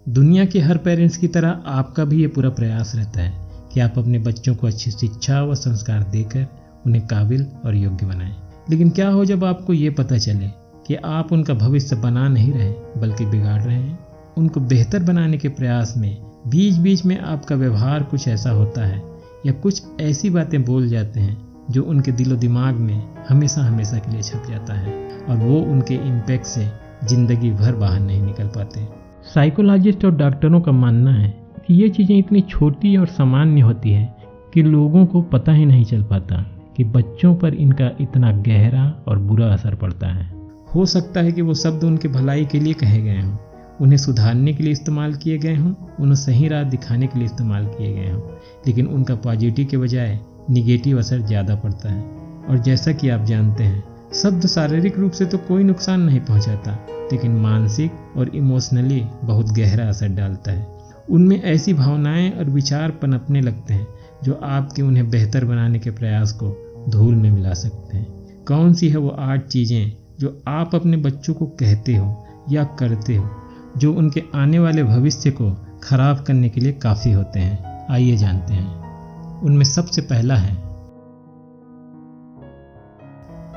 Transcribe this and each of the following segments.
दुनिया के हर पेरेंट्स की तरह आपका भी ये पूरा प्रयास रहता है कि आप अपने बच्चों को अच्छी शिक्षा व संस्कार देकर उन्हें काबिल और योग्य बनाएं। लेकिन क्या हो जब आपको ये पता चले कि आप उनका भविष्य बना नहीं रहे बल्कि बिगाड़ रहे हैं। उनको बेहतर बनाने के प्रयास में बीच बीच में आपका व्यवहार कुछ ऐसा होता है या कुछ ऐसी बातें बोल जाते हैं जो उनके दिलो दिमाग में हमेशा हमेशा के लिए छप जाता है और वो उनके इम्पैक्ट से जिंदगी भर बाहर नहीं निकल पाते। साइकोलॉजिस्ट और डॉक्टरों का मानना है कि ये चीज़ें इतनी छोटी और सामान्य होती है कि लोगों को पता ही नहीं चल पाता कि बच्चों पर इनका इतना गहरा और बुरा असर पड़ता है। हो सकता है कि वो शब्द उनके भलाई के लिए कहे गए हों, उन्हें सुधारने के लिए इस्तेमाल किए गए हों, उन्हें सही राह दिखाने के लिए इस्तेमाल किए गए हों, लेकिन उनका पॉजिटिव के बजाय निगेटिव असर ज़्यादा पड़ता है। और जैसा कि आप जानते हैं, शब्द शारीरिक रूप से तो कोई नुकसान नहीं पहुंचाता, लेकिन मानसिक और इमोशनली बहुत गहरा असर डालता है। उनमें ऐसी भावनाएं और विचार पनपने लगते हैं जो आपके उन्हें बेहतर बनाने के प्रयास को धूल में मिला सकते हैं। कौन सी है वो 8 चीज़ें जो आप अपने बच्चों को कहते हो या करते हो जो उनके आने वाले भविष्य को खराब करने के लिए काफ़ी होते हैं? आइए जानते हैं। उनमें सबसे पहला है,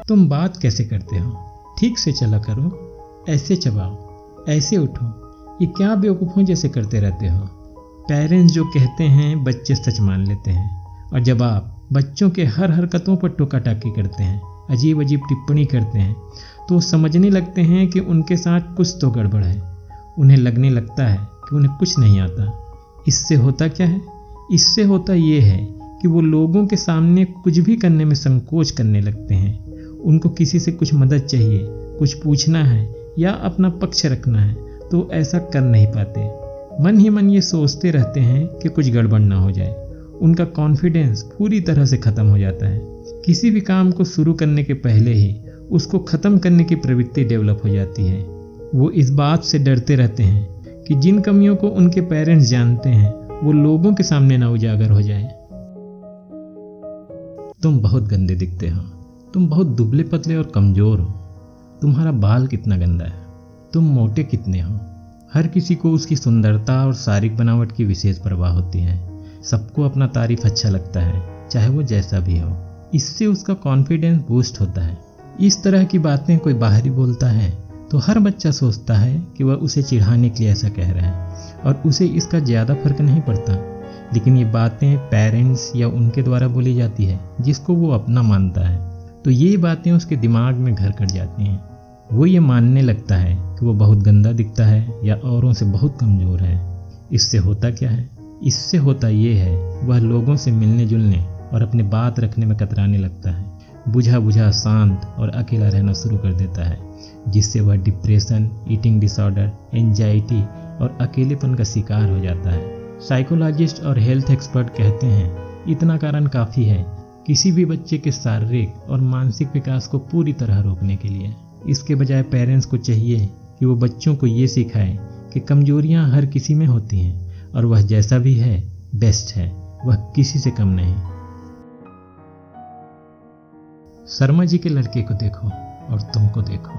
तुम बात कैसे करते हो? ठीक से चला करो, ऐसे चबाओ, ऐसे उठो, ये क्या बेवकूफ़ों जैसे करते रहते हो? पेरेंट्स जो कहते हैं बच्चे सच मान लेते हैं, और जब आप बच्चों के हर हरकतों पर टोका टाकी करते हैं, अजीब अजीब टिप्पणी करते हैं, तो समझने लगते हैं कि उनके साथ कुछ तो गड़बड़ है। उन्हें लगने लगता है कि उन्हें कुछ नहीं आता। इससे होता क्या है? इससे होता ये है कि वो लोगों के सामने कुछ भी करने में संकोच करने लगते हैं। उनको किसी से कुछ मदद चाहिए, कुछ पूछना है या अपना पक्ष रखना है तो ऐसा कर नहीं पाते। मन ही मन ये सोचते रहते हैं कि कुछ गड़बड़ ना हो जाए। उनका कॉन्फिडेंस पूरी तरह से ख़त्म हो जाता है। किसी भी काम को शुरू करने के पहले ही उसको ख़त्म करने की प्रवृत्ति डेवलप हो जाती है। वो इस बात से डरते रहते हैं कि जिन कमियों को उनके पेरेंट्स जानते हैं वो लोगों के सामने ना उजागर हो जाए। तुम बहुत गंदे दिखते हो, तुम बहुत दुबले पतले और कमज़ोर हो, तुम्हारा बाल कितना गंदा है, तुम मोटे कितने हो। हर किसी को उसकी सुंदरता और शारीरिक बनावट की विशेष परवाह होती है। सबको अपना तारीफ अच्छा लगता है, चाहे वो जैसा भी हो। इससे उसका कॉन्फिडेंस बूस्ट होता है। इस तरह की बातें कोई बाहरी बोलता है तो हर बच्चा सोचता है कि वह उसे चिढ़ाने के लिए ऐसा कह रहा है और उसे इसका ज़्यादा फर्क नहीं पड़ता। लेकिन ये बातें पेरेंट्स या उनके द्वारा बोली जाती है जिसको वो अपना मानता है, तो ये बातें उसके दिमाग में घर कर जाती हैं। वो ये मानने लगता है कि वो बहुत गंदा दिखता है या औरों से बहुत कमज़ोर है। इससे होता क्या है? इससे होता ये है, वह लोगों से मिलने जुलने और अपने बात रखने में कतराने लगता है। बुझा बुझा शांत और अकेला रहना शुरू कर देता है, जिससे वह डिप्रेशन, ईटिंग डिसऑर्डर, एंजाइटी और अकेलेपन का शिकार हो जाता है। साइकोलॉजिस्ट और हेल्थ एक्सपर्ट कहते हैं इतना कारण काफ़ी है किसी भी बच्चे के शारीरिक और मानसिक विकास को पूरी तरह रोकने के लिए। इसके बजाय पेरेंट्स को चाहिए कि वो बच्चों को ये सिखाएं कि कमजोरियां हर किसी में होती हैं और वह जैसा भी है बेस्ट है, वह किसी से कम नहीं। शर्मा जी के लड़के को देखो और तुमको देखो।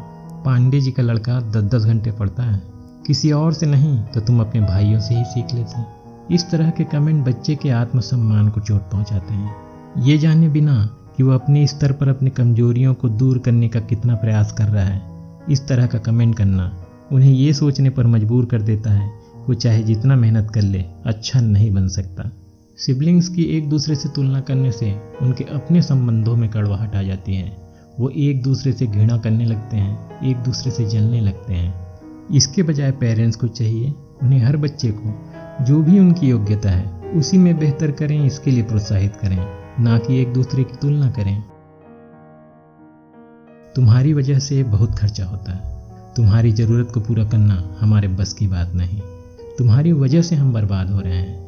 पांडे जी का लड़का 10-10 घंटे पढ़ता है, किसी और से नहीं तो तुम अपने भाइयों से ही सीख लेते। इस तरह के कमेंट बच्चे के आत्मसम्मान को चोट पहुंचाते हैं। ये जाने बिना कि वो अपने स्तर पर अपनी कमजोरियों को दूर करने का कितना प्रयास कर रहा है, इस तरह का कमेंट करना उन्हें ये सोचने पर मजबूर कर देता है वो चाहे जितना मेहनत कर ले अच्छा नहीं बन सकता। सिबलिंग्स की एक दूसरे से तुलना करने से उनके अपने संबंधों में कड़वाहट आ जाती है। वो एक दूसरे से घृणा करने लगते हैं, एक दूसरे से जलने लगते हैं। इसके बजाय पेरेंट्स को चाहिए उन्हें हर बच्चे को जो भी उनकी योग्यता है उसी में बेहतर करें, इसके लिए प्रोत्साहित करें, ना कि एक दूसरे की तुलना करें। तुम्हारी वजह से बहुत खर्चा होता है, तुम्हारी ज़रूरत को पूरा करना हमारे बस की बात नहीं, तुम्हारी वजह से हम बर्बाद हो रहे हैं।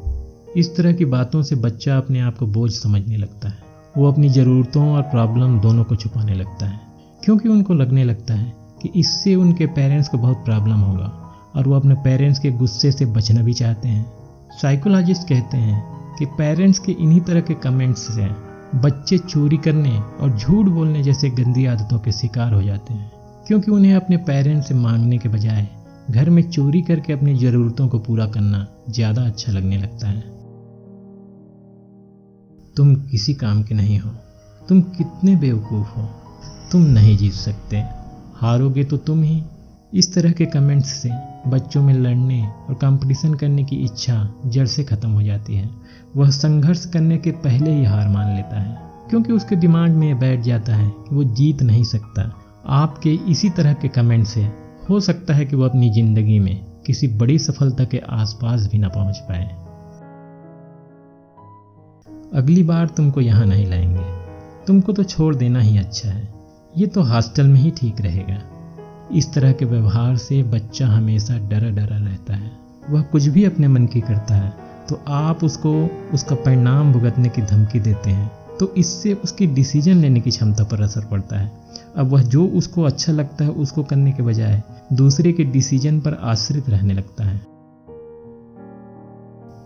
इस तरह की बातों से बच्चा अपने आप को बोझ समझने लगता है। वो अपनी ज़रूरतों और प्रॉब्लम दोनों को छुपाने लगता है, क्योंकि उनको लगने लगता है कि इससे उनके पेरेंट्स को बहुत प्रॉब्लम होगा और वो अपने पेरेंट्स के गुस्से से बचना भी चाहते हैं। साइकोलॉजिस्ट कहते हैं कि पेरेंट्स के इन्हीं तरह के कमेंट्स से बच्चे चोरी करने और झूठ बोलने जैसे गंदी आदतों के शिकार हो जाते हैं, क्योंकि उन्हें अपने पेरेंट्स से मांगने के बजाय घर में चोरी करके अपनी ज़रूरतों को पूरा करना ज़्यादा अच्छा लगने लगता है। तुम किसी काम के नहीं हो, तुम कितने बेवकूफ़ हो, तुम नहीं जीत सकते, हारोगे तो तुम ही। इस तरह के कमेंट्स से बच्चों में लड़ने और कंपटीशन करने की इच्छा जड़ से ख़त्म हो जाती है। वह संघर्ष करने के पहले ही हार मान लेता है, क्योंकि उसके दिमाग में बैठ जाता है कि वो जीत नहीं सकता। आपके इसी तरह के कमेंट से हो सकता है कि वो अपनी ज़िंदगी में किसी बड़ी सफलता के आसपास भी ना पहुंच पाए। अगली बार तुमको यहाँ नहीं लाएंगे, तुमको तो छोड़ देना ही अच्छा है, ये तो हॉस्टल में ही ठीक रहेगा। इस तरह के व्यवहार से बच्चा हमेशा डरा डरा रहता है। वह कुछ भी अपने मन की करता है तो आप उसको उसका परिणाम भुगतने की धमकी देते हैं, तो इससे उसकी डिसीजन लेने की क्षमता पर असर पड़ता है। अब वह जो उसको अच्छा लगता है उसको करने के बजाय दूसरे के डिसीजन पर आश्रित रहने लगता है।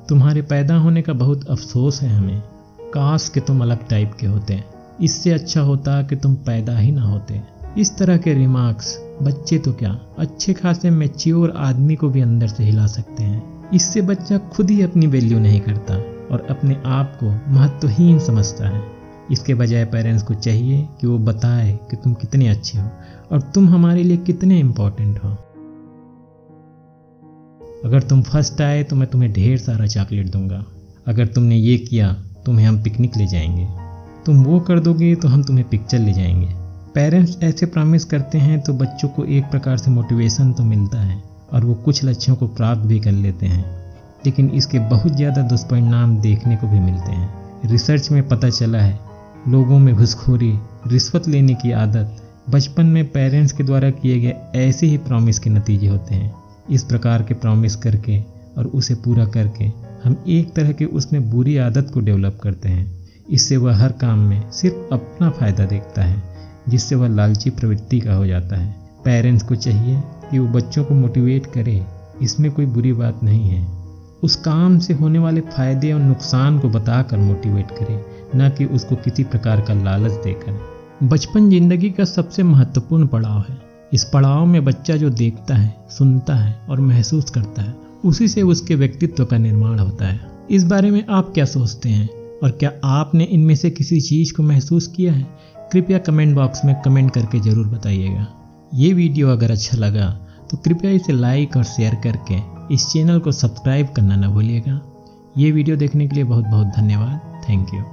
तुम्हारे पैदा होने का बहुत अफसोस है हमें, काश कि तुम अलग टाइप के होते, इससे अच्छा होता कि तुम पैदा ही ना होते। इस तरह के रिमार्क्स बच्चे तो क्या, अच्छे खासे मैच्योर आदमी को भी अंदर से हिला सकते हैं। इससे बच्चा खुद ही अपनी वैल्यू नहीं करता और अपने आप को महत्वहीन समझता है। इसके बजाय पेरेंट्स को चाहिए कि वो बताए कि तुम कितने अच्छे हो और तुम हमारे लिए कितने इम्पोर्टेंट हो। अगर तुम फर्स्ट आए तो मैं तुम्हें ढेर सारा चॉकलेट दूंगा, अगर तुमने ये किया तुम्हें हम पिकनिक ले जाएंगे, तुम वो कर दोगे तो हम तुम्हें पिक्चर ले जाएंगे। पेरेंट्स ऐसे प्रॉमिस करते हैं तो बच्चों को एक प्रकार से मोटिवेशन तो मिलता है और वो कुछ लक्ष्यों को प्राप्त भी कर लेते हैं, लेकिन इसके बहुत ज़्यादा दुष्परिणाम देखने को भी मिलते हैं। रिसर्च में पता चला है लोगों में घूसखोरी, रिश्वत लेने की आदत बचपन में पेरेंट्स के द्वारा किए गए ऐसे ही प्रॉमिस के नतीजे होते हैं। इस प्रकार के प्रॉमिस करके और उसे पूरा करके हम एक तरह के उसमें बुरी आदत को डेवलप करते हैं। इससे वह हर काम में सिर्फ अपना फ़ायदा देखता है, जिससे वह लालची प्रवृत्ति का हो जाता है। पेरेंट्स को चाहिए कि वो बच्चों को मोटिवेट करे, इसमें कोई बुरी बात नहीं है। उस काम से होने वाले फायदे और नुकसान को बताकर मोटिवेट करे, न कि उसको किसी प्रकार का लालच देकर। बचपन जिंदगी का सबसे महत्वपूर्ण पड़ाव है। इस पड़ाव में बच्चा जो देखता है, सुनता है और महसूस करता है, उसी से उसके व्यक्तित्व का निर्माण होता है। इस बारे में आप क्या सोचते हैं और क्या आपने इनमें से किसी चीज़ को महसूस किया है? कृपया कमेंट बॉक्स में कमेंट करके ज़रूर बताइएगा। ये वीडियो अगर अच्छा लगा तो कृपया इसे लाइक और शेयर करके इस चैनल को सब्सक्राइब करना ना भूलिएगा। ये वीडियो देखने के लिए बहुत बहुत धन्यवाद। Thank you.